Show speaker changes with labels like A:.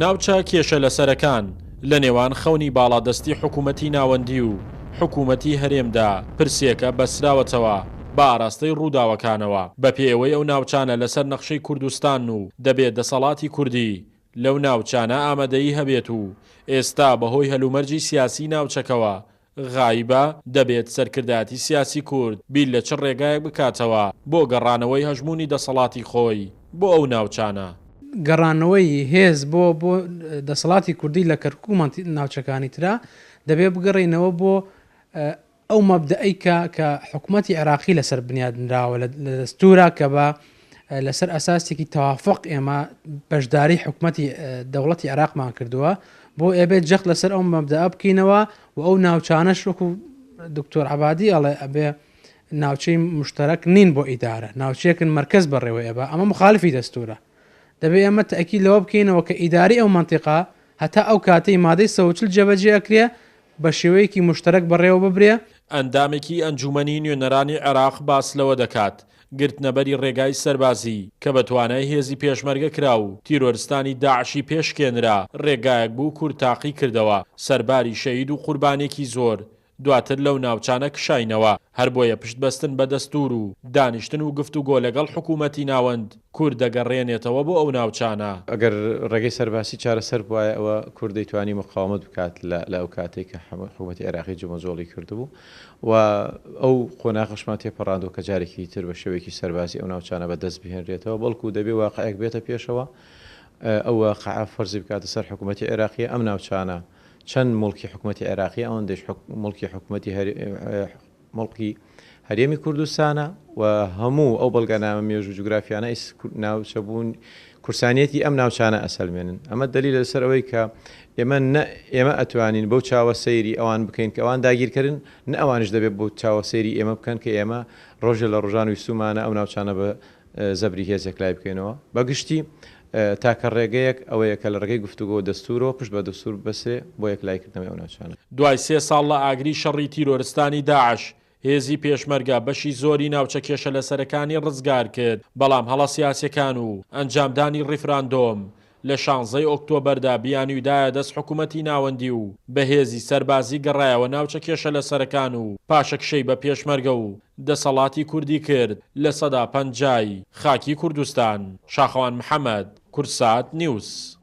A: ناوچە کێشە لەسەرەکان لە نێوان خەونی باڵادەستی حکوومەتی ناوەندی و حکوومەتی هەرێمدا پرسێکە بەسراوەتەوە بە ئاراستەی ڕووداوەکانەوە بە پێوەی ئەو ناوچانە لەسەر نەخشەی کوردستان و دەبێت دەسەڵاتی کوردی لەو ناوچانە ئامادەیی هەبێت و ئێستا بەهۆی هەلومەرجی سیاسی ناوچەکەوە غایبە دەبێت سەرکردایەتی سیاسی کورد بیر لە چ ڕێگایەک بکاتەوە بۆ گەڕانەوەی هەژمونی دەسەڵاتی خۆی بۆ ئەو ناوچانە.
B: گەڕانەوەی هێز بۆ دەسەڵاتی کوردی لە کەرکوومان ناوچەکانی ترا دەبێت بگەڕێنەوە بۆ ئەو مەبدەئی کە حکوومەتی عێراقی لەسەر بنیادنراوە لە دەستورە کە بە لەسەر ئەساسێکی تەوافق ئێمە بەشداری حکوومەتی دەوڵەتی عێراقمان کردووە بۆ ئێبێت جەخت لەسەر ئەو مەبدەە بکەینەوە و ئەو ناوچانەش وەکو دکتۆر عەبادی ئەڵێ ئەبێ ناوچەی مشتەرەک نین بۆ ئیدارە ناوچەیەکن مرکز بەڕێوە ئێبە ئەمە مخالفی دەستورە دەبێت ئەمە تەئەکید لەوە بکەینەوە کە ئیداری ئەو منتیقا هەتا ئەو کاتەی مادەی 140 جێبەجێ ئەکرێ بە شێوەیەکی مشتەرەک بەڕێوە ببرێ.
A: ئەندامێکی ئەنجومەنی نوێنەرانی عێراق باس لەوە دەکات گرتنەبەری ڕێگای سەربازی کە بە توانای هێزی پێشمەرگە کرا و تیرۆرستانی داعشی پێشکێنرا ڕێگایەک بوو کورد تاقی کردەوە سەرباری شەهید و قوربانێکی زۆر دواتر لەو ناوچانە کشاینەوە هەر بۆیە پشت بەستن بە دەستور و دانیشتن و گفتوگۆ لەگەڵ حکوومەتی ناوەند کورد دەگەڕێنێتەوە بۆ ئەو ناوچانە.
C: ئەگەر ڕێگەی سەرباسی چارەسەر بواە ئەوە کورد دەیتوانی مقاومت بکات لە ئەو کاتێک کە حکوومەتی عێراقی جمەزۆڵی کردبوو و ئەو قۆناغەشمان تێپەڕاندەوە کە جارێکی تر بە شێوەیەکی سەرباسی ئەو ناوچانە بەدەست بهێنرێتەوە بەڵکو دەبێ واقعەک بێتە پێشەوە ئەو واقعە فەرزی بکاتە سەر حکوومەتی عێراقی ئەم ناوچانە چەند مڵکی حکوومەتی عێراقی ئەوەندەش مڵکی حکوومەتی مڵکی هەرێمی کوردستانە و هەموو ئەو بەڵگەنامە مێژ و جوگرافیانە ناوچەبوون کورسانیەتی ئەم ناوچانە ئەسەلمێنن ئەمە دلیل لەسەر ئەوەی کە ئێمە ئەتوانین بەو چاوە سەیری ئەوان بکەین کە ئەوان داگیرکردن نە ئەوانش دەبێت بۆ چاوە سەیری ئێمە بکەن کە ئێمە ڕۆژە لە ڕۆژان و سومانە ئەو ناوچانە بە زەبری هێزێک لای بکەینەوە بەگشتی تاکە ڕێگەیەک ئەوەیە کە لە ڕێگەی گفتوگۆ دەستورەوە پشت بە دەستور بەسێ بۆ یەک لایکردنەوەی ئەو ناوچانە.
A: دوای 3 ساڵ لە ئاگری شەڕی تیرۆرستانی داعش هێزی پێشمەرگە بەشی زۆری ناوچە کێشە لەسەرەکانی ڕزگار کرد بەڵام هەڵە سیاسیەکان و ئەنجامدانی ڕیفراندۆم لە 16 ئۆکتۆبەردا بیانیودایە دەست حکوومەتی ناوەندی و بەهێزی سەربازی گەڕایەوە ناوچە کێشە لەسەرەکان و پاشەکشەی بە پێشمەرگە و دەسەڵاتی کوردی کرد لە سەدا 50 خاکی کوردستان. شاخەوان محەممەد، کورسات نیوز.